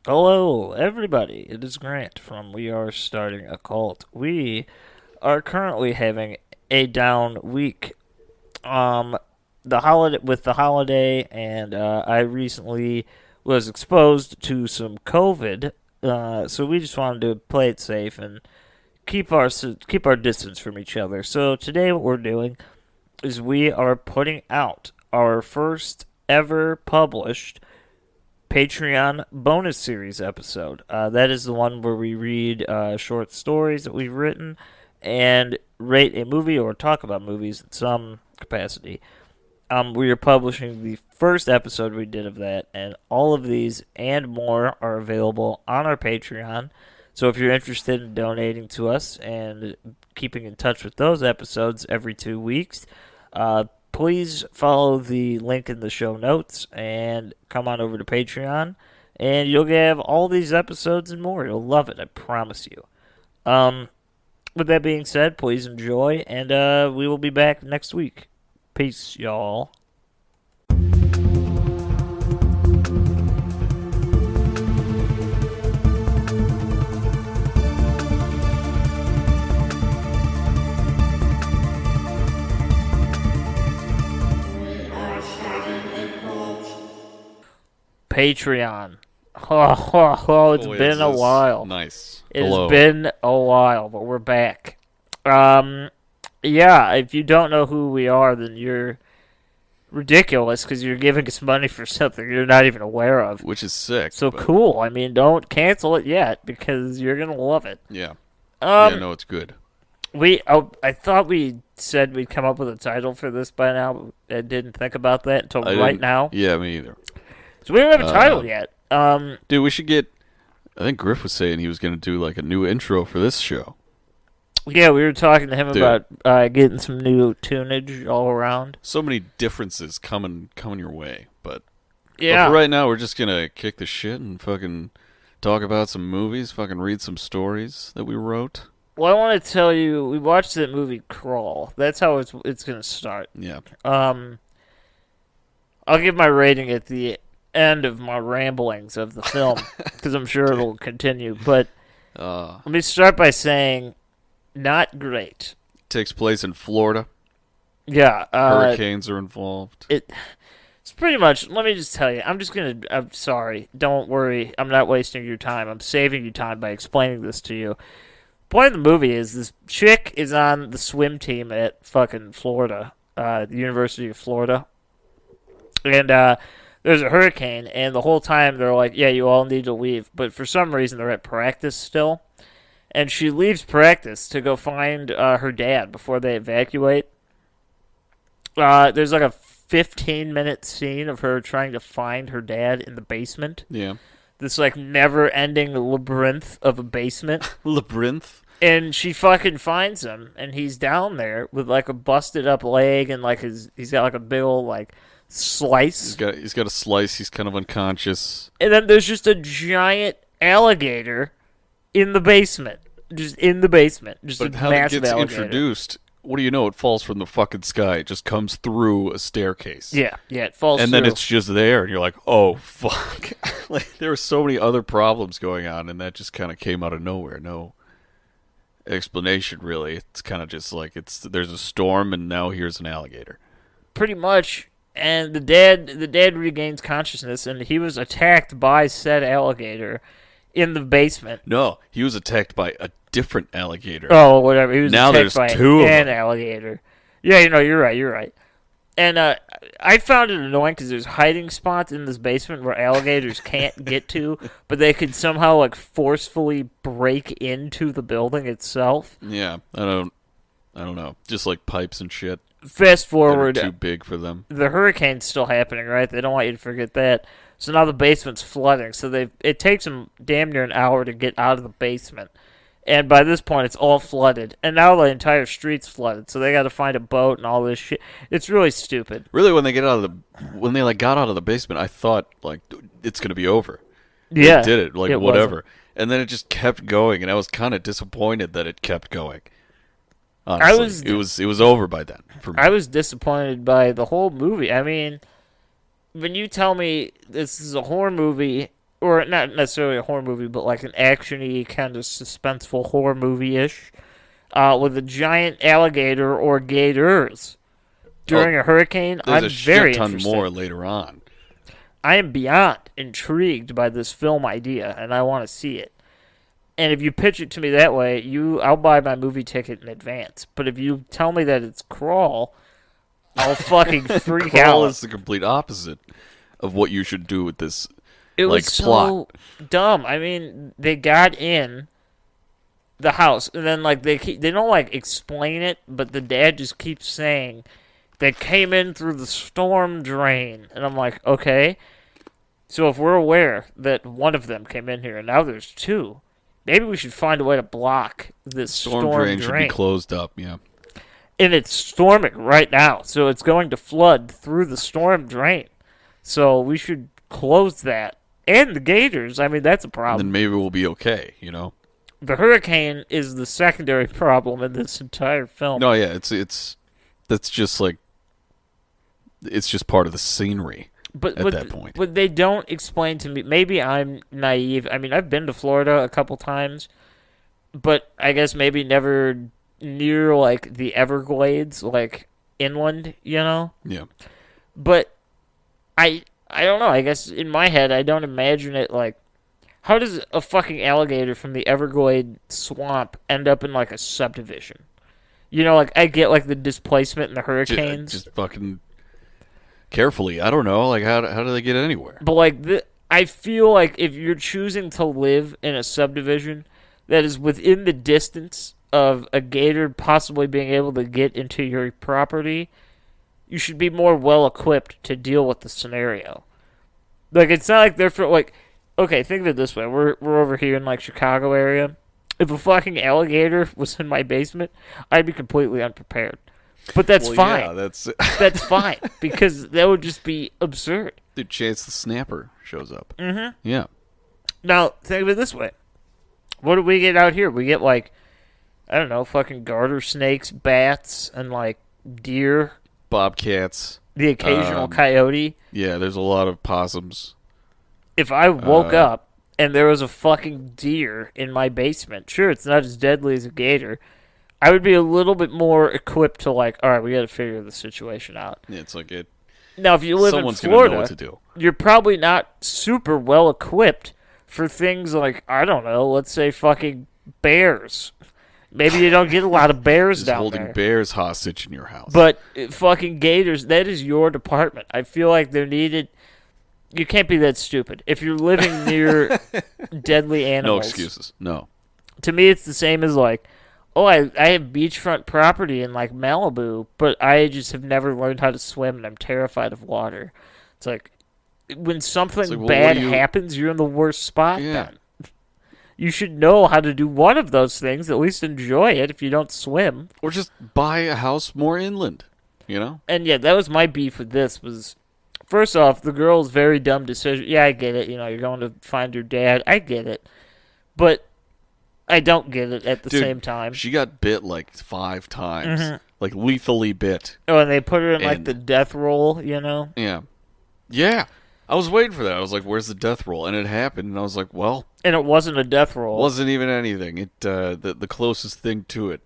Hello, everybody. It is Grant from We Are Starting a Cult. We are currently having a down week. Um, the holiday, and I recently was exposed to some COVID. So we just wanted to play it safe and keep our distance from each other. So today, what we're doing is we are putting out our first ever published Patreon bonus series episode. That is the one where we read short stories that we've written and rate a movie or talk about movies in some capacity. We are publishing the first episode we did of that, and all of these and more are available on our Patreon. So if you're interested in donating to us and keeping in touch with those episodes every 2 weeks, please follow the link in the show notes and come on over to Patreon, and you'll have all these episodes and more. You'll love it, I promise you. Um, with that being said, please enjoy, and we will be back next week. Peace, y'all. Patreon. It's Boy, been is a this while. nice. It Hello. has been a while, but we're back. Um, yeah, if you don't know who we are, then you're ridiculous because you're giving us money for something you're not even aware of. Which is sick. So but cool. I mean, don't cancel it yet because you're gonna love it. Yeah. Um, Yeah, no, it's good. I thought we said we'd come up with a title for this by now. But I didn't think about that until I right didn't- now. Yeah, me either. So we don't have a title yet. Dude, we should get. I think Griff was saying he was going to do like a new intro for this show. Yeah, we were talking to him Dude. about getting some new tunage all around. So many differences coming your way. But Yeah. for right now, we're just going to kick the shit and fucking talk about some movies, fucking read some stories that we wrote. Well, I want to tell you, we watched that movie Crawl. That's how it's going to start. Yeah. I'll give my rating at the end of my ramblings of the film because I'm sure it'll continue. But let me start by saying, not great. Takes place in Florida. Yeah, Hurricanes are involved. it's pretty much. Let me just tell you, I'm sorry. Don't worry. I'm not wasting your time. I'm saving you time by explaining this to you. Point of the movie is this chick is on the swim team at fucking Florida, the University of Florida, and there's a hurricane, and the whole time they're like, "Yeah, you all need to leave," but for some reason they're at practice still, and she leaves practice to go find her dad before they evacuate. There's like a 15-minute scene of her trying to find her dad in the basement. Yeah. This like never-ending labyrinth of a basement. Labyrinth. And she fucking finds him, and he's down there with like a busted up leg, and like he's got like a big old like slice. He's got a slice. He's kind of unconscious. And then there's just a giant alligator in the basement, just But a how it massive gets alligator. introduced, what do you know? It falls from the fucking sky. It just comes through a staircase. Yeah, it falls. And then through. it's just there, and you're like, oh, fuck. Like, there were so many other problems going on, and that just kind of came out of nowhere. No explanation, really. It's kind of just like, there's a storm, and now here's an alligator. Pretty much. And the dad regains consciousness, and he was attacked by said alligator in the basement. No, he was attacked by a different alligator. Oh, whatever. He was Now attacked there's by two of an them. alligator. Yeah, you're right. And I found it annoying because there's hiding spots in this basement where alligators can't get to, but they could somehow like forcefully break into the building itself. Yeah, I don't know. Just like pipes and shit. Fast That are forward, too big for them. the hurricane's still happening, right? They don't want you to forget that. So now the basement's flooding. So it takes them damn near an hour to get out of the basement. And by this point, it's all flooded. And now the entire street's flooded. So they got to find a boat and all this shit. It's really stupid. Really, when they like got out of the basement, I thought like it's gonna be over. Yeah. They did it, like it whatever. And then it just kept going, and I was kind of disappointed that it kept going. Honestly, it was over by then for me. I was disappointed by the whole movie. I mean, when you tell me this is a horror movie or not necessarily a horror movie, but like an action-y kind of suspenseful horror movie-ish, with a giant alligator or gators during a hurricane. There's I'm a very shit ton interested. more later on. I am beyond intrigued by this film idea, and I want to see it. And if you pitch it to me that way, I'll buy my movie ticket in advance. But if you tell me that it's Crawl, I'll fucking freak Crawl out. is the complete opposite of what you should do with this. It like, was plot. so dumb. I mean, they got in the house, and then like they don't like explain it, but the dad just keeps saying they came in through the storm drain, and I'm like, okay. So if we're aware that one of them came in here, and now there's two, maybe we should find a way to block this storm Drain should be closed up, yeah. And it's storming right now, so it's going to flood through the storm drain. So we should close that. And the gators, I mean, that's a And problem. then maybe we'll be okay, you know? The hurricane is the secondary problem in this entire film. No, yeah, that's just like, it's just part of the scenery but at that point. But they don't explain to me. Maybe I'm naive. I mean, I've been to Florida a couple times, but I guess maybe never near like the Everglades, like inland, you know? Yeah. But I don't know. I guess in my head, I don't imagine it like. How does a fucking alligator from the Everglade swamp end up in like a subdivision? You know, like I get like the displacement and the hurricanes, Just fucking carefully. I don't know. Like, how do they get anywhere? but like I feel like if you're choosing to live in a subdivision that is within the distance of a gator possibly being able to get into your property, you should be more well equipped to deal with the scenario. Like it's not like they're for like. Okay, think of it this way. We're over here in, like, Chicago area. If a fucking alligator was in my basement, I'd be completely unprepared. But that's fine. Yeah, that's That's fine, because that would just be absurd. the chance the snapper shows up. Mm-hmm. Yeah. Now, think of it this way. What do we get out here? We get, like, I don't know, fucking garter snakes, bats, and, like, deer, Bobcats. the occasional coyote. Yeah, there's a lot of possums. If I woke up and there was a fucking deer in my basement, sure, it's not as deadly as a gator, I would be a little bit more equipped to like, all right, we got to figure the situation out. Yeah, it's like it. Now, if you live in Someone's Florida, gonna know what to do. you're probably not super well equipped for things like, I don't know, let's say fucking bears. Maybe you don't get a lot of bears Just down holding there. bears hostage in your house. But fucking gators, that is your department. I feel like they're needed. You can't be that stupid. If you're living near deadly no animals. excuses. No. To me, it's the same as like, oh, I have beachfront property in like Malibu, but I just have never learned how to swim and I'm terrified of water. It's like, when something like, well, bad what do you- happens, you're in the worst spot Yeah. then. You should know how to do one of those things, at least enjoy it if you don't swim. Or just buy a house more inland. You know? And yeah, that was my beef with this was, first off, the girl's very dumb decision. Yeah, I get it. You know, you're going to find your dad. I get it. But I don't get it at the Dude, same time. She got bit like 5 times. Mhm. Like lethally bit. Oh, and they put her in like And- the death roll, you know? Yeah. Yeah. I was waiting for that. I was like, where's the death roll? And it happened, and I was like, well, And it wasn't a death roll. wasn't even anything. It the closest thing to it.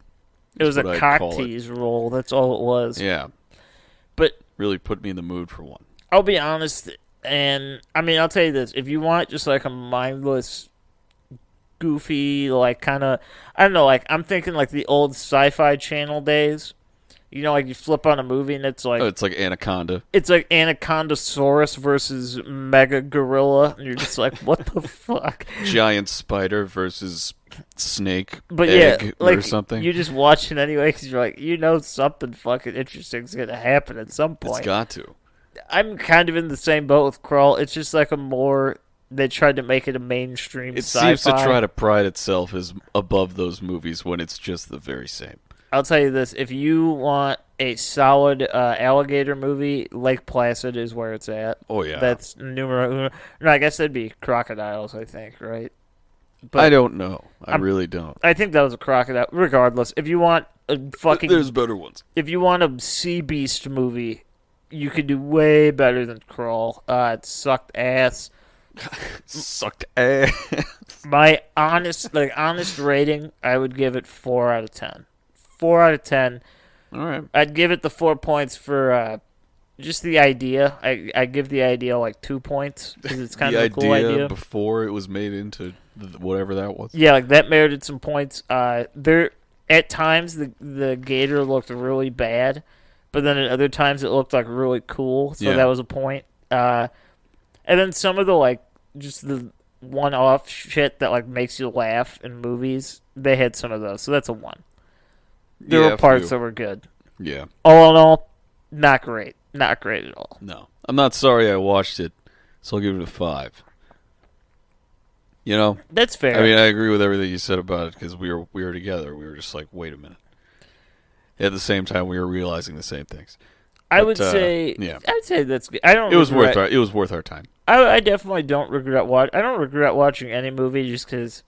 It was a what I'd cock call it. tease roll. That's all it was. Yeah. But Really put me in the mood for one. I'll be honest, and I mean, I'll tell you this. If you want just like a mindless, goofy, like kind of, I don't know, like I'm thinking like the old Sci-Fi Channel days. You know, like you flip on a movie and it's like Oh, it's like Anaconda. it's like Anacondasaurus versus Mega Gorilla, and you're just like, what the fuck? Giant spider versus snake But egg yeah, like or something. you just watch it anyway because you're like, you know, something fucking interesting's gonna happen at some It's point. got to. I'm kind of in the same boat with Crawl. It's just like a more. They tried to make it a mainstream It sci-fi. seems to try to pride itself as above those movies when it's just the very same. I'll tell you this: if you want a solid alligator movie, Lake Placid is where it's at. Oh yeah. That's numero uno. No, I guess that'd be crocodiles. I think, right? I don't know. I I'm- really don't. I think that was a crocodile. Regardless, if you want a fucking, There's better ones. if you want a sea beast movie, you could do way better than Crawl. It sucked ass. Sucked ass. My honest rating, I would give it 4 out of 10. 4 out of 10. All right. I'd give it the 4 points for just the idea. I give the idea like 2 points because it's kind of a cool idea. Before it was made into whatever that was. Yeah, like that merited some points. There at times the gator looked really bad, but then at other times it looked like really cool. So Yeah. that was a point. And then some of the like just the one-off shit that like makes you laugh in movies, they had some of those. So that's a 1. There were parts that were good. Yeah. All in all, not great. Not great at all. No. I'm not sorry I watched it, so I'll give it a 5. You know? That's fair. I mean, I agree with everything you said about it because we were together. We were just like, wait a minute. At the same time, we were realizing the same things. I would say, yeah. I'd say that's good. I don't. It was worth our time. I definitely don't regret I don't regret watching any movie just because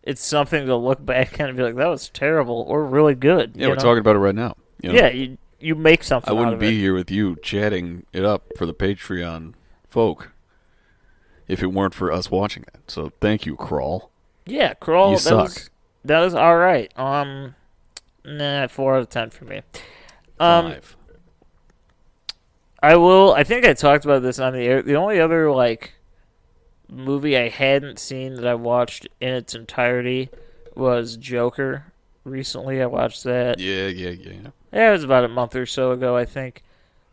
it's something to look back and be like, that was terrible or really good. Yeah, we're talking about it right now. You know? Yeah, you make something. I wouldn't out of be it. here with you chatting it up for the Patreon folk if it weren't for us watching that. So thank you, Crawl. Yeah, Crawl. You that suck. That was all right. 4 out of 10 for me. 5. I think I talked about this on the air. The only other like movie I hadn't seen that I watched in its entirety was Joker. Recently, I watched that. Yeah. Yeah, it was about a month or so ago, I think.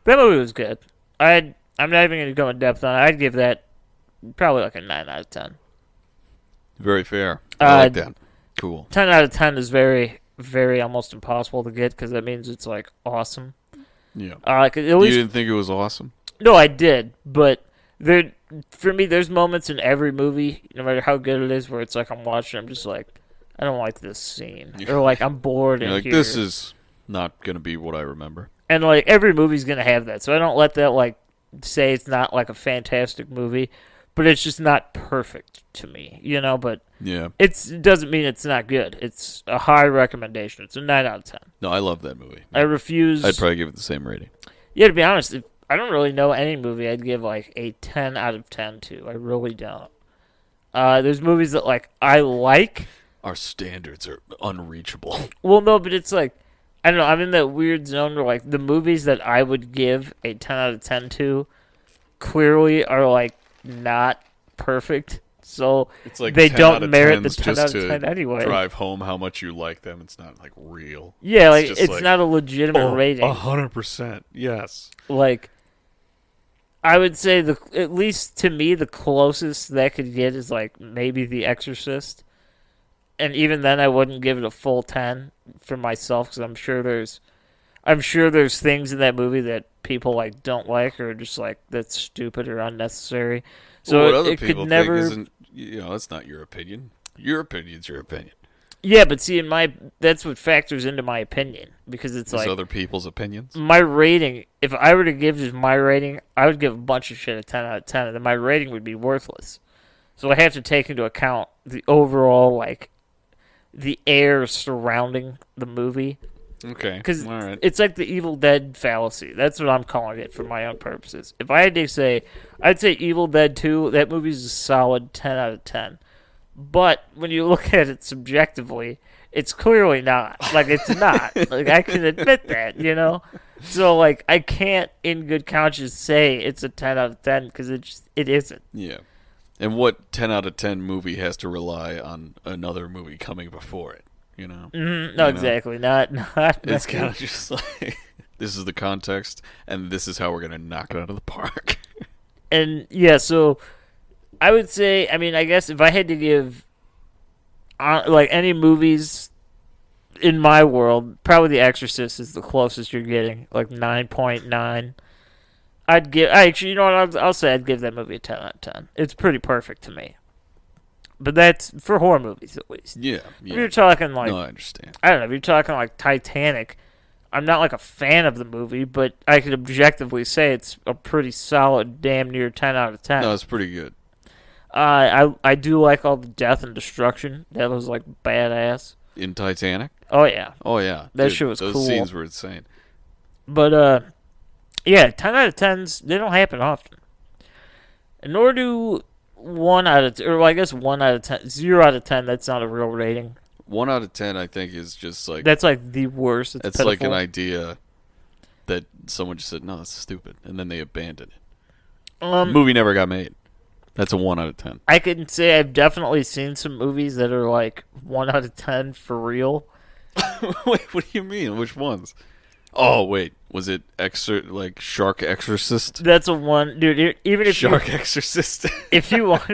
That movie was good. I'm not even going to go in depth on it. I'd give that probably like a 9 out of 10. Very fair. I like that. Cool. 10 out of 10 is very, very almost impossible to get because that means it's like awesome. Yeah. At You least didn't think it was awesome? no, I did, but for me, there's moments in every movie, no matter how good it is, where it's like I'm watching, I'm just like, I don't like this scene, or like I'm bored. You're in like, here. this is not going to be what I remember. And like every movie's gonna have that, so I don't let that like say it's not like a fantastic movie, but it's just not perfect to me, you know. But Yeah. it doesn't mean it's not good. It's a high recommendation. It's a 9 out of 10. No, I love that movie. I refuse. I'd probably give it the same rating. Yeah, to be honest, I don't really know any movie I'd give like a 10 out of 10 to. I really don't. There's movies that like I like. Our standards are unreachable. Well, no, but it's like I don't know. I'm in that weird zone where like the movies that I would give a 10 out of 10 to clearly are like not perfect. So It's like they 10 don't out of merit the 10s 10 just out of 10 to anyway. drive home how much you like them. It's not like real. Yeah, like just it's like, not a legitimate rating. 100%. Yes. Like I would say at least to me the closest that could get is like maybe The Exorcist. And even then I wouldn't give it a full 10 for myself because I'm sure there's things in that movie that people like don't like or just like that's stupid or unnecessary. So Well, what other it people could never think isn't, that's not your opinion. Your opinion's your opinion. Yeah, but see that's what factors into my opinion because it's There's like other people's opinions. my rating, if I were to give just my rating, I would give a bunch of shit a 10 out of 10, and then my rating would be worthless. So I have to take into account the overall, like, the air surrounding the movie. Okay. Because All right. it's like the Evil Dead fallacy. That's what I'm calling it for my own purposes. If I had to say, I'd say Evil Dead 2, that movie's a solid 10 out of 10. But when you look at it subjectively, it's clearly not. Like, it's not. Like, I can admit that, you know? So, like, I can't, in good conscience, say it's a 10 out of 10 because it isn't. Yeah. And what 10 out of 10 movie has to rely on another movie coming before it, you know? Mm-hmm. No, exactly. Not. It's kind of just like, this is the context, and this is how we're going to knock it out of the park. And, yeah, so I would say, I mean, I guess if I had to give, like, any movies in my world, probably The Exorcist is the closest you're getting, like 9.9. Actually, you know what, I'll say I'd give that movie a 10 out of 10. It's pretty perfect to me. But that's for horror movies, at least. Yeah. If you're talking, like, No, I understand. I don't know, if you're talking, like, Titanic, I'm not, like, a fan of the movie, but I could objectively say it's a pretty solid, damn near 10 out of 10. No, it's pretty good. I do like all the death and destruction. That was, like, badass. In Titanic? Oh, yeah. Oh, yeah. That shit was those cool. Those scenes were insane. But, yeah, 10 out of 10s, they don't happen often. Nor do, 1 out of, or well, I guess 1 out of 10, 0 out of 10. That's not a real rating. 1 out of 10, I think, is just like That's like the worst. It's pitiful. like an idea that someone just said, no, that's stupid, and then they abandoned it. The movie never got made. That's a 1 out of 10. I can say I've definitely seen some movies that are like 1 out of 10 for real. Wait, what do you mean? Which ones? Oh, wait. Was it like Shark Exorcist? That's a 1, dude. Even if Shark Exorcist. if you want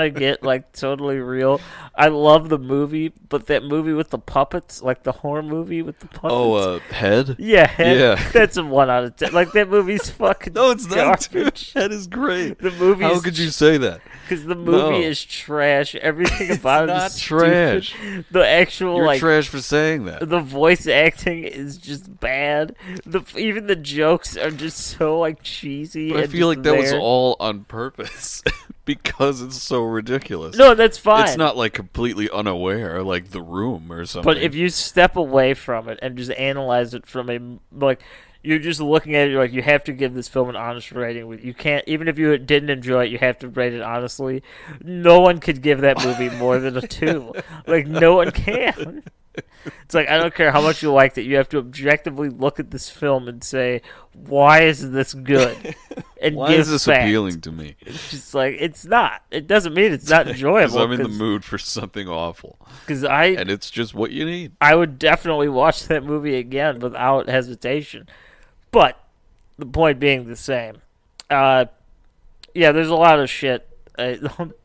to get like totally real, I love the movie, but that movie with the puppets, like the horror movie with the puppets. Oh, Head? Yeah, Head. Yeah. That's a 1 out of 10. Like that movie's fucking No, it's not, dude. garbage. Head is great. The movie. How could you say that? Because the movie No. is trash. Everything about it not is trash. stupid. The actual You're like trash for saying that. the voice acting is just bad. Even the jokes are just so like cheesy. But I and feel just like that was there. all on purpose because it's so ridiculous. No, that's fine. It's not like completely unaware, like The Room or something. But if you step away from it and just analyze it from a like, you're just looking at it you're like you have to give this film an honest rating. You can't, even if you didn't enjoy it, you have to rate it honestly. No one could give that movie more than a 2. Like no one can. It's like I don't care how much you liked it. You have to objectively look at this film and say, why is this good? And why give is this facts. appealing to me? It's just like it's not. It doesn't mean it's not enjoyable. Because I'm in the mood for something awful, Because and it's just what you need. I would definitely watch that movie again without hesitation. But the point being the same. Yeah, there's a lot of shit.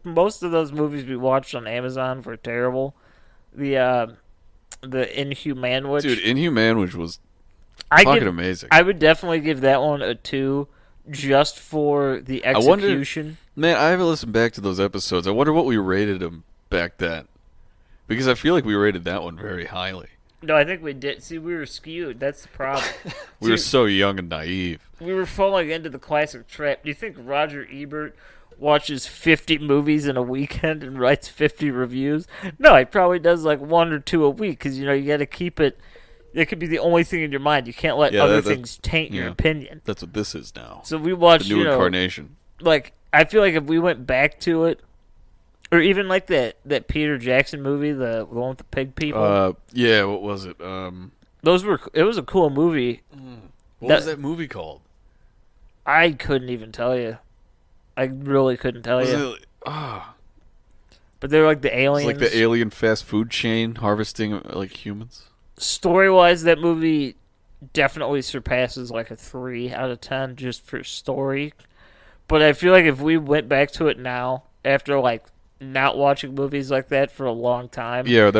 Most of those movies we watched on Amazon were terrible. The Inhumanwich. Dude, Inhumanwich was I fucking amazing. I would definitely give that one a 2 just for the execution. Man, I haven't listened back to those episodes. I wonder what we rated them back then. Because I feel like we rated that one very highly. No, I think we did. See, we were skewed. That's the problem. We were so young and naive. We were falling into the classic trap. Do you think Roger Ebert watches 50 movies in a weekend and writes 50 reviews? No, he probably does like 1 or 2 a week because, you got to keep it. It could be the only thing in your mind. You can't let other things taint your opinion. That's what this is now. So we watched, the new incarnation. Like, I feel like if we went back to it, or even like that Peter Jackson movie, the one with the pig people. Yeah, what was it? It was a cool movie. What was that movie called? I couldn't even tell you. I really couldn't tell you. But they're like the aliens. It's like the alien fast food chain harvesting like humans. Story-wise, that movie definitely surpasses like a 3 out of 10 just for story. But I feel like if we went back to it now, after like not watching movies like that for a long time, yeah,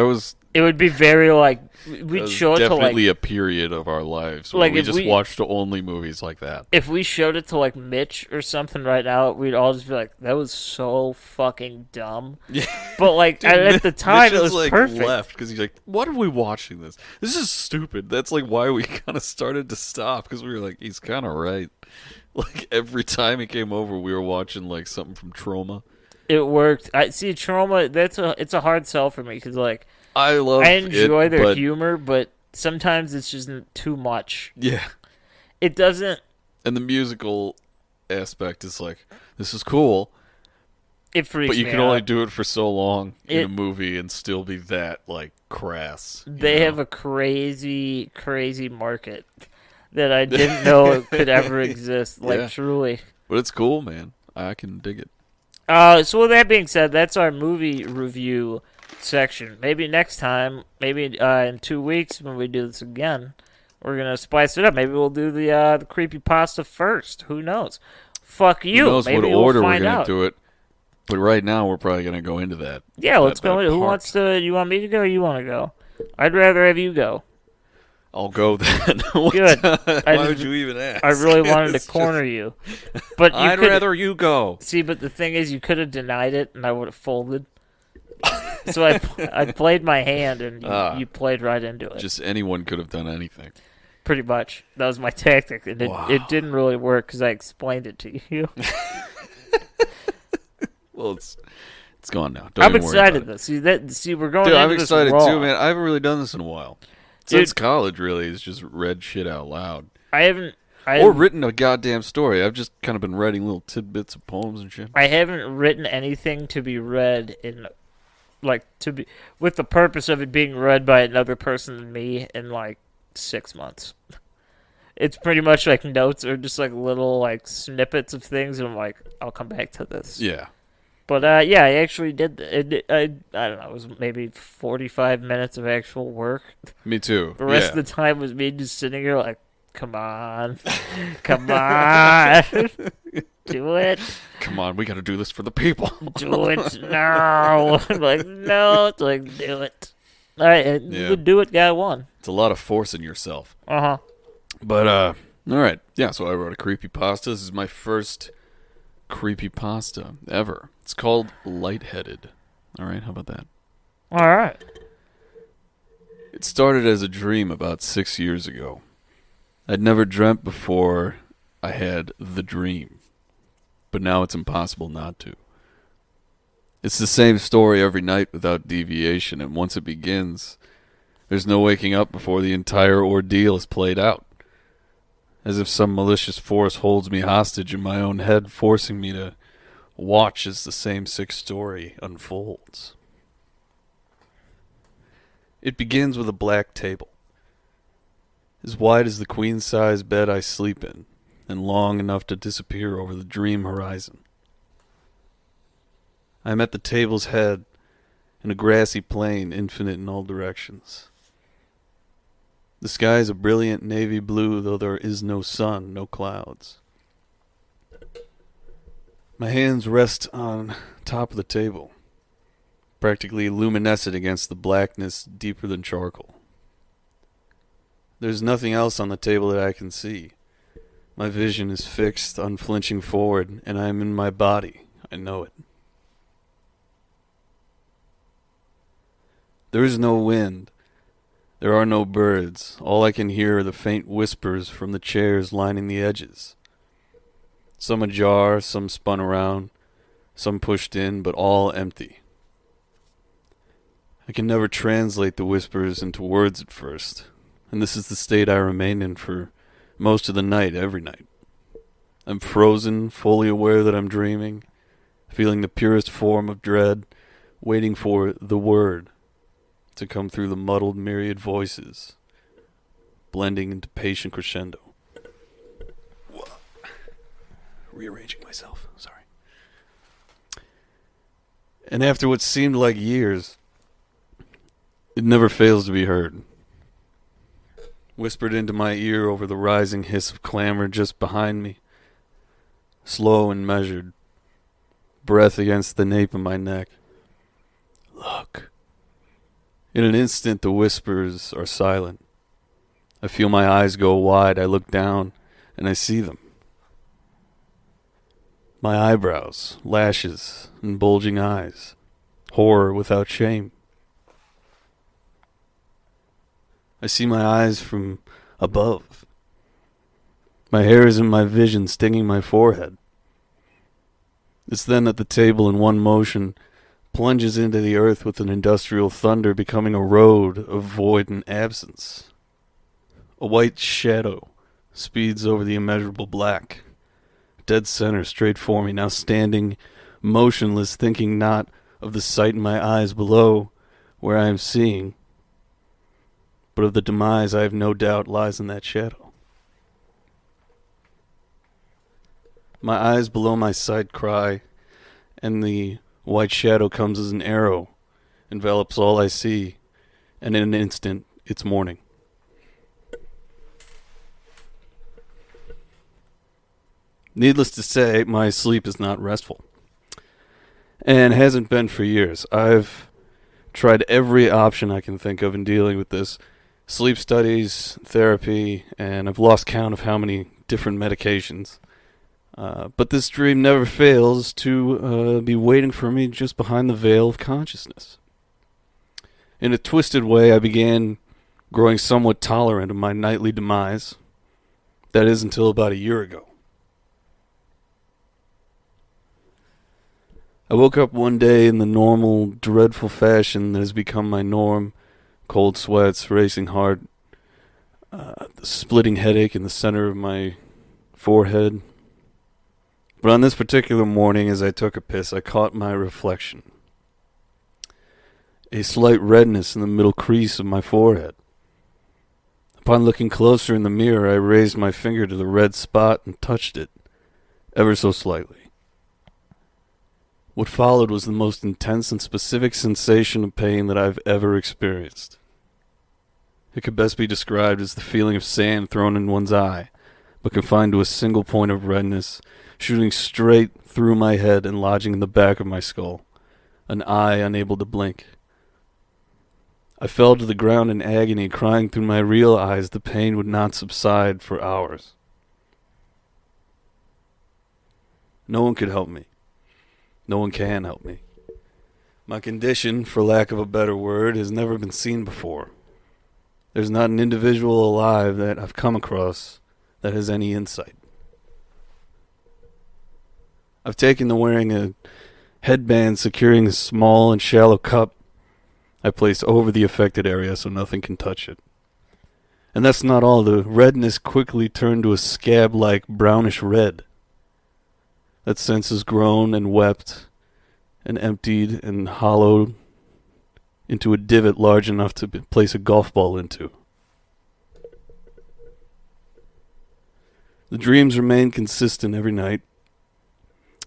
it would be very like we'd show it to like definitely a period of our lives where like we if just we- watched only movies like that. if we showed it to like Mitch or something right now, we'd all just be like, "That was so fucking dumb." Yeah. But like Dude, at the time, Mitch it was like perfect. left because he's like, "What are we watching this? This is stupid." That's like why we kind of started to stop because we were like, "He's kind of right." Like every time he came over, we were watching like something from Trauma. It worked. I see Trauma. It's a hard sell for me because like I enjoy their but, humor, but sometimes it's just too much. Yeah, It doesn't. and the musical aspect is like, this is cool, It freaks but you me can out. only do it for so long in It- a movie and still be that like crass. They have a crazy, crazy market that I didn't know could ever exist. Like Yeah. truly. but it's cool, man. I can dig it. So with that being said, that's our movie review section. Maybe next time, maybe in 2 weeks when we do this again, we're gonna spice it up. Maybe we'll do the creepypasta first. Who knows? Fuck you. Who knows Maybe what we'll order we're find gonna out. do it? But right now, we're probably gonna go into that. Yeah, let's that go. Who part. wants to? You want me to go? Or you want to go? I'd rather have you go. I'll go then. Good. Why would you even ask? I really wanted It's to corner you, but you I'd could rather you go. see. But the thing is, you could have denied it, and I would have folded. So I played my hand, and you played right into it. Just anyone could have done anything. Pretty much, that was my tactic, and it didn't really work because I explained it to you. Well, it's gone now. Don't I'm even worry excited about though. See, we're going. it. Dude, into I'm this excited raw. too, man. I haven't really done this in a while. Dude. Since college, really, is just read shit out loud. I haven't. Or written a goddamn story. I've just kind of been writing little tidbits of poems and shit. I haven't written anything to be read in, like, to be with the purpose of it being read by another person than me in like 6 months. It's pretty much like notes or just like little like snippets of things, and I'm like, I'll come back to this. Yeah. But yeah, I actually did. I don't know. It was maybe 45 minutes of actual work. Me too. The rest of the time was me just sitting here like, come on, come on, do it. Come on, we got to do this for the people. Do it now. I'm like, no, it's like, do it. All right, you do it, guy one. It's a lot of force in yourself. Uh-huh. But, all right. Yeah, so I wrote a creepypasta. This is my first creepypasta ever. It's called Lightheaded. All right, how about that? All right. It started as a dream about 6 years ago. I'd never dreamt before I had the dream. But now it's impossible not to. It's the same story every night without deviation, and once it begins, there's no waking up before the entire ordeal is played out. As if some malicious force holds me hostage in my own head, forcing me to watch as the same sick story unfolds. It begins with a black table, as wide as the queen-size bed I sleep in, and long enough to disappear over the dream horizon. I am at the table's head, in a grassy plain infinite in all directions. The sky is a brilliant navy blue, though there is no sun, no clouds. My hands rest on top of the table, practically luminescent against the blackness deeper than charcoal. There's nothing else on the table that I can see. My vision is fixed, unflinching forward, and I am in my body. I know it. There is no wind. There are no birds. All I can hear are the faint whispers from the chairs lining the edges. Some ajar, some spun around, some pushed in, but all empty. I can never translate the whispers into words at first, and this is the state I remain in for most of the night, every night. I'm frozen, fully aware that I'm dreaming, feeling the purest form of dread, waiting for the word to come through the muddled myriad voices, blending into patient crescendo. Rearranging myself, sorry. And after what seemed like years, it never fails to be heard. Whispered into my ear over the rising hiss of clamor just behind me. Slow and measured, breath against the nape of my neck. Look. In an instant, the whispers are silent. I feel my eyes go wide. I look down, and I see them. My eyebrows, lashes, and bulging eyes. Horror without shame. I see my eyes from above. My hair is in my vision, stinging my forehead. It's then that the table, in one motion, plunges into the earth with an industrial thunder, becoming a road of void and absence. A white shadow speeds over the immeasurable black, dead center straight for me, now standing motionless, thinking not of the sight in my eyes below, where I am seeing, but of the demise I have no doubt lies in that shadow. My eyes below my sight cry, and the white shadow comes as an arrow, envelops all I see, and in an instant, it's morning. Needless to say, my sleep is not restful, and hasn't been for years. I've tried every option I can think of in dealing with this. Sleep studies, therapy, and I've lost count of how many different medications. But this dream never fails to be waiting for me just behind the veil of consciousness. In a twisted way, I began growing somewhat tolerant of my nightly demise. That is, until about a year ago. I woke up one day in the normal, dreadful fashion that has become my norm. Cold sweats, racing heart, the splitting headache in the center of my forehead. But on this particular morning, as I took a piss, I caught my reflection. A slight redness in the middle crease of my forehead. Upon looking closer in the mirror, I raised my finger to the red spot and touched it, ever so slightly. What followed was the most intense and specific sensation of pain that I've ever experienced. It could best be described as the feeling of sand thrown in one's eye, but confined to a single point of redness, shooting straight through my head and lodging in the back of my skull, an eye unable to blink. I fell to the ground in agony, crying through my real eyes the pain would not subside for hours. No one could help me. No one can help me. My condition, for lack of a better word, has never been seen before. There's not an individual alive that I've come across that has any insight. I've taken to wearing a headband securing a small and shallow cup I placed over the affected area so nothing can touch it. And that's not all. The redness quickly turned to a scab-like brownish red. That sense has grown and wept and emptied and hollowed into a divot large enough to place a golf ball into. The dreams remain consistent every night,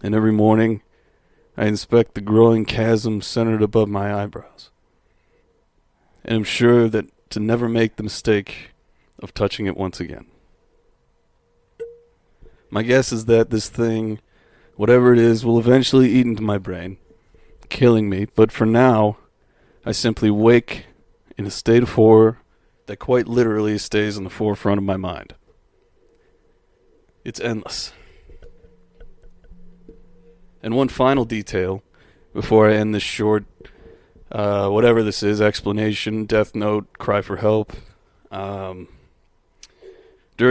and every morning I inspect the growing chasm centered above my eyebrows, and am sure that to never make the mistake of touching it once again. My guess is that this thing, whatever it is, will eventually eat into my brain, killing me, but for now, I simply wake in a state of horror that quite literally stays in the forefront of my mind. It's endless. And one final detail before I end this short, whatever this is, explanation, death note, cry for help. During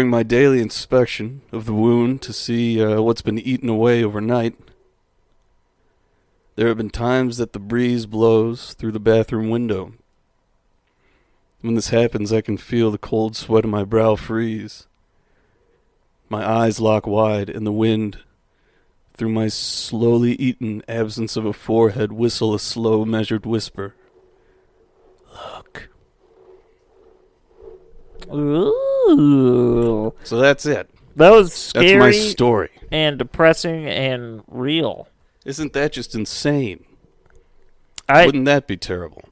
my daily inspection of the wound to see what's been eaten away overnight, there have been times that the breeze blows through the bathroom window. When this happens, I can feel the cold sweat on my brow freeze. My eyes lock wide, and the wind, through my slowly eaten absence of a forehead, whistle a slow, measured whisper. Look. Ooh. So that's it. That was scary. That's my story. And depressing and real. Isn't that just insane? Wouldn't that be terrible?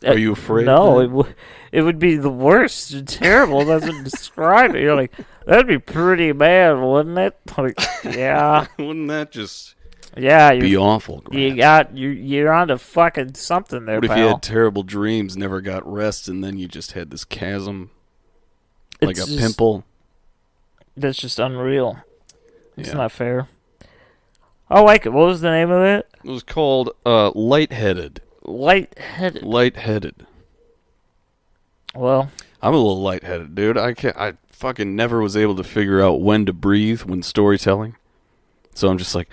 Are you afraid? No, it would be the worst. Terrible doesn't describe it. You're like, that'd be pretty bad, wouldn't it? Like, yeah. Wouldn't that just be awful? Grant? You're onto fucking something there, What if pal. you had terrible dreams, never got rest, and then you just had this chasm, like a pimple? That's just unreal. It's Yeah. not fair. I like it. What was the name of it? It was called Lightheaded. Lightheaded. Lightheaded. Well, I'm a little lightheaded, dude. I fucking never was able to figure out when to breathe when storytelling. So I'm just like,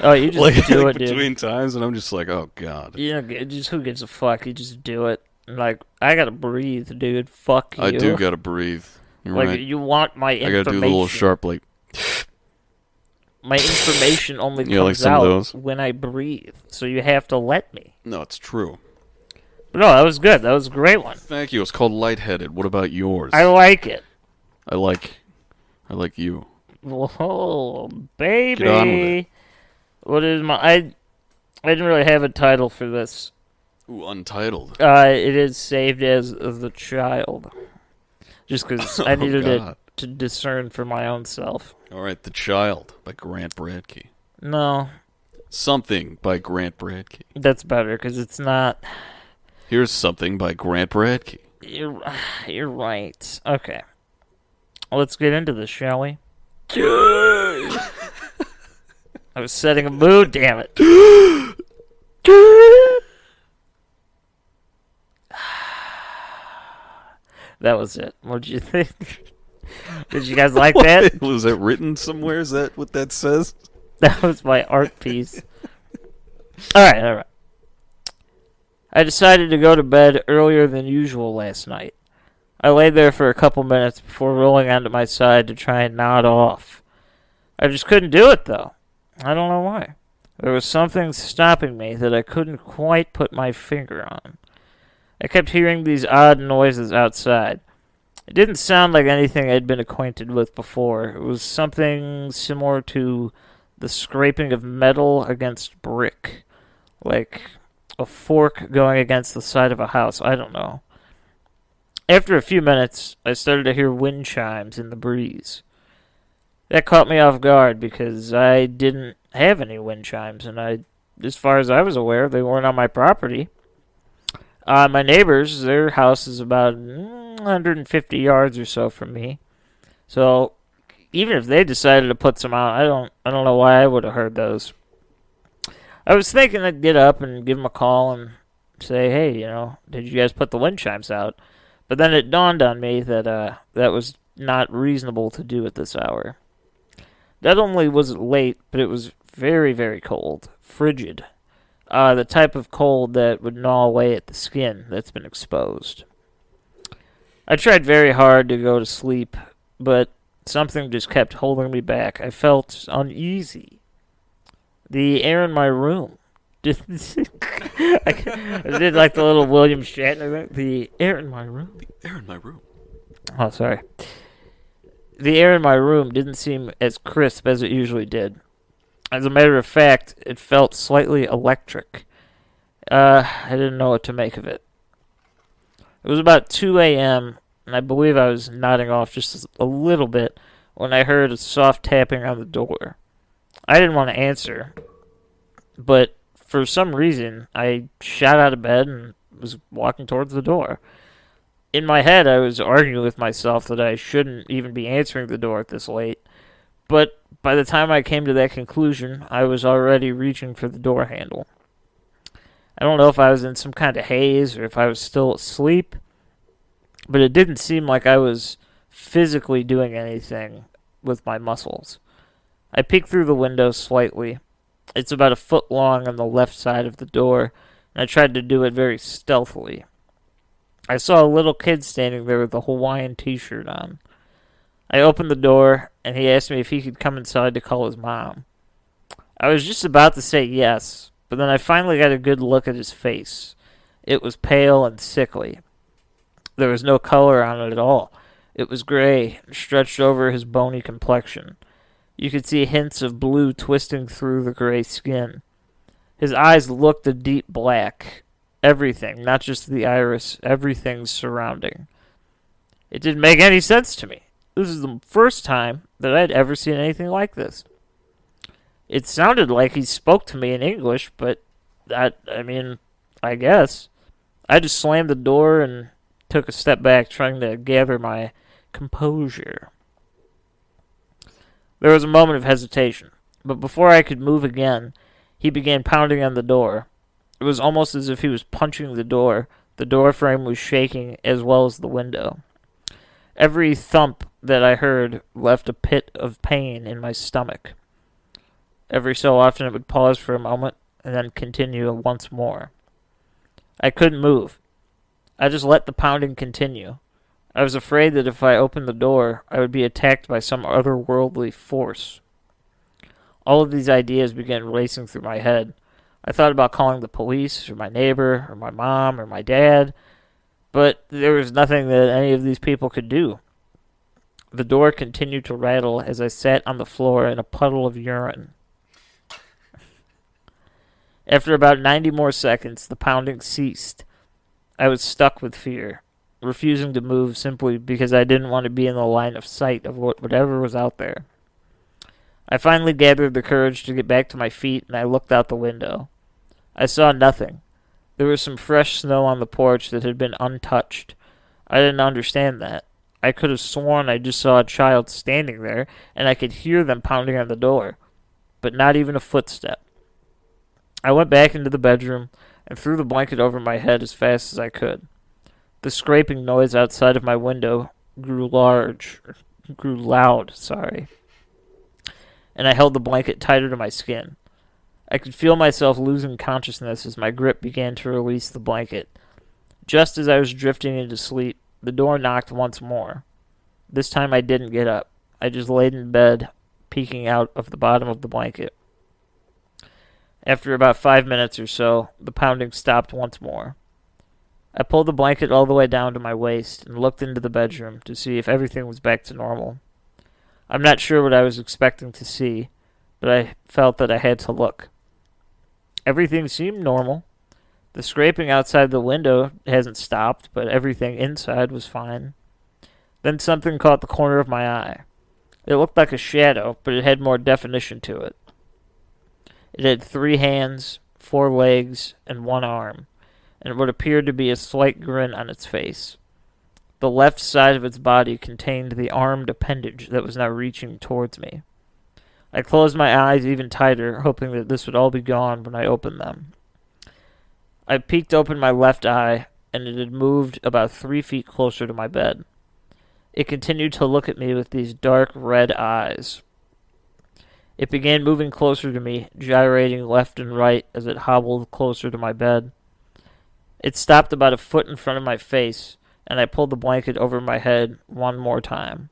oh, you just like, do it, dude. between times, and I'm just like, oh god. You know, just who gives a fuck? You just do it. Like, I gotta breathe, dude. Fuck you. I do gotta breathe. You're like, right. you want my information. I gotta do the little sharp, like. My information only Yeah, like comes some of out those. when I breathe. So you have to let me. No, it's true. But no, that was good. That was a great one. Thank you. It's called Lightheaded. What about yours? I like it. I like you. Whoa, baby. Get on with it. What is my... I didn't really have a title for this. Ooh, Untitled. It is saved as The Child. Just because I needed it to discern for my own self. All right, The Child by Grant Bradkey. No, Something by Grant Bradkey. that's better because it's not... Here's Something by Grant Bradkey. You're right. Okay. Let's get into this, shall we? I was setting a mood, damn it. That was it. What did you think? Did you guys like that? Was that written somewhere? Is that what that says? That was my art piece. Alright. I decided to go to bed earlier than usual last night. I lay there for a couple minutes before rolling onto my side to try and nod off. I just couldn't do it, though. I don't know why. There was something stopping me that I couldn't quite put my finger on. I kept hearing these odd noises outside. It didn't sound like anything I'd been acquainted with before. It was something similar to the scraping of metal against brick, like a fork going against the side of a house. I don't know. After a few minutes, I started to hear wind chimes in the breeze. That caught me off guard because I didn't have any wind chimes, and as far as I was aware, they weren't on my property. My neighbors, their house is about 150 yards or so from me. So even if they decided to put some out, I don't know why I would have heard those. I was thinking I'd get up and give them a call and say, hey, did you guys put the wind chimes out? But then it dawned on me that that was not reasonable to do at this hour. Not only was it late, but it was very, very cold, frigid. The type of cold that would gnaw away at the skin that's been exposed. I tried very hard to go to sleep, but something just kept holding me back. I felt uneasy. The air in my room. I did like the little William Shatner thing. The air in my room. The air in my room. Oh, sorry. The air in my room didn't seem as crisp as it usually did. As a matter of fact, it felt slightly electric. I didn't know what to make of it. It was about 2 a.m., and I believe I was nodding off just a little bit when I heard a soft tapping on the door. I didn't want to answer, but for some reason, I shot out of bed and was walking towards the door. In my head, I was arguing with myself that I shouldn't even be answering the door at this late, but by the time I came to that conclusion, I was already reaching for the door handle. I don't know if I was in some kind of haze or if I was still asleep, but it didn't seem like I was physically doing anything with my muscles. I peeked through the window slightly. It's about a foot long on the left side of the door, and I tried to do it very stealthily. I saw a little kid standing there with a Hawaiian t-shirt on. I opened the door, and he asked me if he could come inside to call his mom. I was just about to say yes, but then I finally got a good look at his face. It was pale and sickly. There was no color on it at all. It was gray, stretched over his bony complexion. You could see hints of blue twisting through the gray skin. His eyes looked a deep black. Everything, not just the iris, everything surrounding. It didn't make any sense to me. This is the first time that I'd ever seen anything like this. It sounded like he spoke to me in English, but I guess. I just slammed the door and took a step back, trying to gather my composure. There was a moment of hesitation, but before I could move again, he began pounding on the door. It was almost as if he was punching the door. The door frame was shaking as well as the window. Every thump that I heard left a pit of pain in my stomach. Every so often it would pause for a moment and then continue once more. I couldn't move. I just let the pounding continue. I was afraid that if I opened the door, I would be attacked by some otherworldly force. All of these ideas began racing through my head. I thought about calling the police, or my neighbor, or my mom, or my dad, but there was nothing that any of these people could do. The door continued to rattle as I sat on the floor in a puddle of urine. After about 90 more seconds, the pounding ceased. I was stuck with fear, refusing to move simply because I didn't want to be in the line of sight of whatever was out there. I finally gathered the courage to get back to my feet, and I looked out the window. I saw nothing. There was some fresh snow on the porch that had been untouched. I didn't understand that. I could have sworn I just saw a child standing there, and I could hear them pounding on the door, but not even a footstep. I went back into the bedroom and threw the blanket over my head as fast as I could. The scraping noise outside of my window grew loud, and I held the blanket tighter to my skin. I could feel myself losing consciousness as my grip began to release the blanket. Just as I was drifting into sleep, The door knocked once more. This time I didn't get up. I just laid in bed, peeking out of the bottom of the blanket. After about 5 minutes or so, the pounding stopped once more. I pulled the blanket all the way down to my waist and looked into the bedroom to see if everything was back to normal. I'm not sure what I was expecting to see, but I felt that I had to look. Everything seemed normal. The scraping outside the window hasn't stopped, but everything inside was fine. Then something caught the corner of my eye. It looked like a shadow, but it had more definition to it. It had 3 hands, 4 legs, and 1 arm, and what appeared to be a slight grin on its face. The left side of its body contained the armed appendage that was now reaching towards me. I closed my eyes even tighter, hoping that this would all be gone when I opened them. I peeked open my left eye, and it had moved about 3 feet closer to my bed. It continued to look at me with these dark red eyes. It began moving closer to me, gyrating left and right as it hobbled closer to my bed. It stopped about a foot in front of my face, and I pulled the blanket over my head one more time.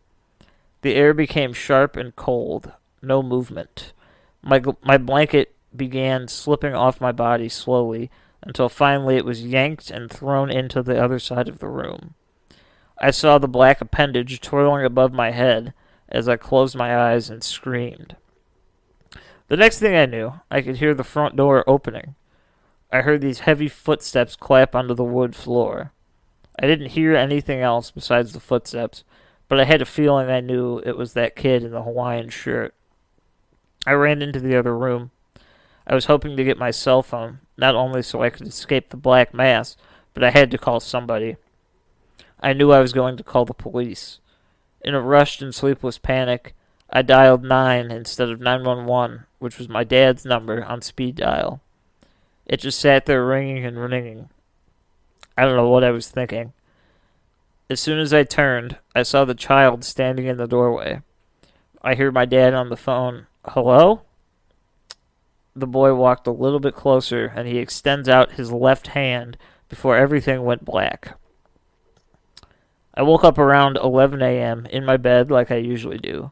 The air became sharp and cold. No movement. My blanket began slipping off my body slowly until finally it was yanked and thrown into the other side of the room. I saw the black appendage twirling above my head as I closed my eyes and screamed. The next thing I knew, I could hear the front door opening. I heard these heavy footsteps clap onto the wood floor. I didn't hear anything else besides the footsteps, but I had a feeling I knew it was that kid in the Hawaiian shirt. I ran into the other room. I was hoping to get my cell phone, not only so I could escape the black mass, but I had to call somebody. I knew I was going to call the police. In a rushed and sleepless panic, I dialed 9 instead of 911, which was my dad's number, on speed dial. It just sat there ringing and ringing. I don't know what I was thinking. As soon as I turned, I saw the child standing in the doorway. I heard my dad on the phone. Hello? The boy walked a little bit closer, and he extends out his left hand before everything went black. I woke up around 11 a.m. in my bed like I usually do.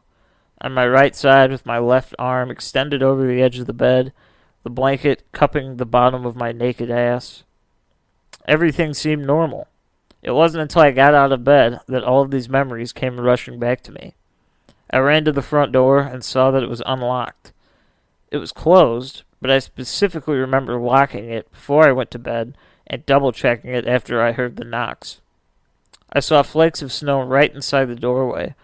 On my right side with my left arm extended over the edge of the bed, the blanket cupping the bottom of my naked ass. Everything seemed normal. It wasn't until I got out of bed that all of these memories came rushing back to me. I ran to the front door and saw that it was unlocked. It was closed, but I specifically remember locking it before I went to bed and double-checking it after I heard the knocks. I saw flakes of snow right inside the doorway,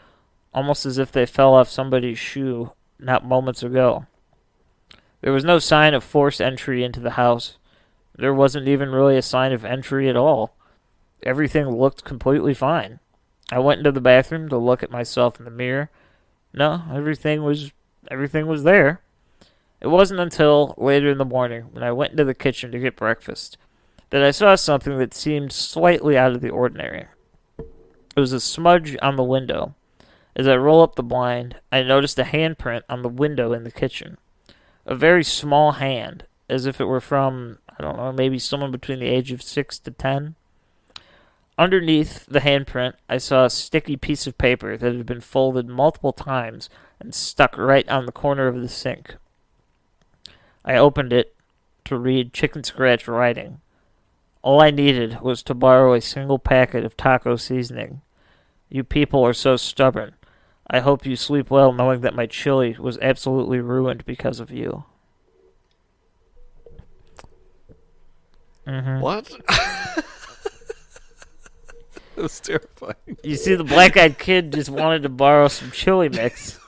almost as if they fell off somebody's shoe not moments ago. There was no sign of forced entry into the house. There wasn't even really a sign of entry at all. Everything looked completely fine. I went into the bathroom to look at myself in the mirror. No, everything was there. It wasn't until later in the morning, when I went into the kitchen to get breakfast, that I saw something that seemed slightly out of the ordinary. It was a smudge on the window. As I rolled up the blind, I noticed a handprint on the window in the kitchen. A very small hand, as if it were from, I don't know, maybe someone between the age of 6 to 10. Underneath the handprint, I saw a sticky piece of paper that had been folded multiple times and stuck right on the corner of the sink. I opened it to read chicken scratch writing. All I needed was to borrow a single packet of taco seasoning. You people are so stubborn. I hope you sleep well knowing that my chili was absolutely ruined because of you. Mm-hmm. What? That was terrifying. You see, the black-eyed kid just wanted to borrow some chili mix.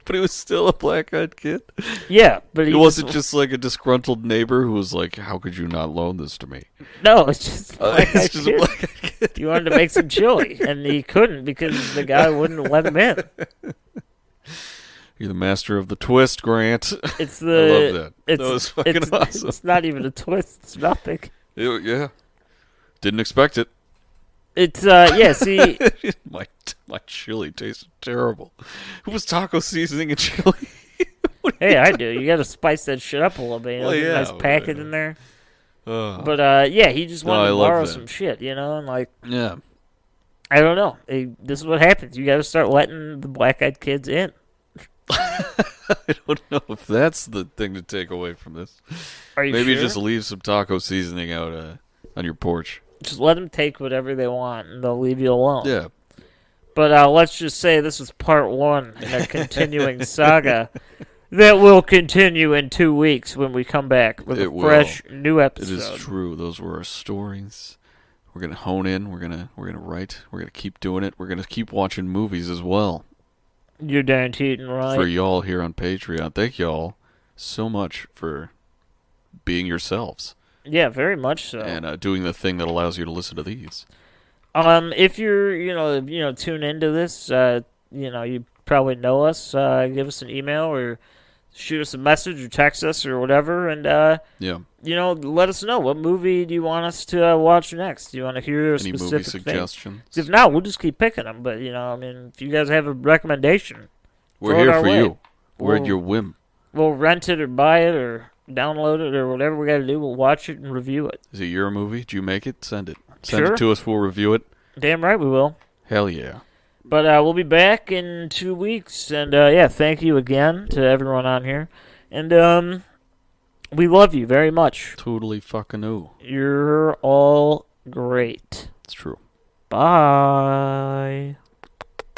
But he was still a black-eyed kid? Yeah, but he wasn't just like a disgruntled neighbor who was like, how could you not loan this to me? No, it's just a black-eyed kid. He wanted to make some chili, and he couldn't because the guy wouldn't let him in. You're the master of the twist, Grant. It's I love that. That was fucking awesome. It's not even a twist. It's nothing. Yeah. Didn't expect it. It's, yeah, see... My chili tastes terrible. Who was taco seasoning a chili? Hey, I do. You gotta spice that shit up a little bit. You know, Well, get a yeah, nice packet in there. But yeah, he just No, wanted I to love borrow that. some shit, and like, Yeah. I don't know. This is what happens. You got to start letting the black-eyed kids in. I don't know if that's the thing to take away from this. Are you Maybe sure? just leave some taco seasoning out on your porch. Just let them take whatever they want, and they'll leave you alone. Yeah. But let's just say this was part 1 in a continuing saga that will continue in 2 weeks when we come back with It a will. fresh new It episode. is true. Those were our stories. We're gonna hone in. We're gonna write. We're gonna keep doing it. We're gonna keep watching movies as well You're guaranteed right. for y'all here on Patreon. Thank y'all so much for being yourselves Yeah, very much so. and doing the thing that allows you to listen to these. If you're, tune into this, you probably know us. Give us an email or shoot us a message or text us or whatever, and Yeah. let us know what movie do you want us to watch next. Do you want to hear a Any movie specific thing? suggestions? If not, we'll just keep picking them. But if you guys have a recommendation, We're throw it here our for way. you. We're at We'll- your whim. we'll rent it or buy it or download it or whatever we got to do. We'll watch it and review it. Is it your movie? Did you make it? Send it. Send Sure. it to us. We'll review it. Damn right we will. Hell yeah. But we'll be back in 2 weeks, and yeah, thank you again to everyone on here, and we love you very much. Totally fucking ooh. You're all great. It's true. Bye.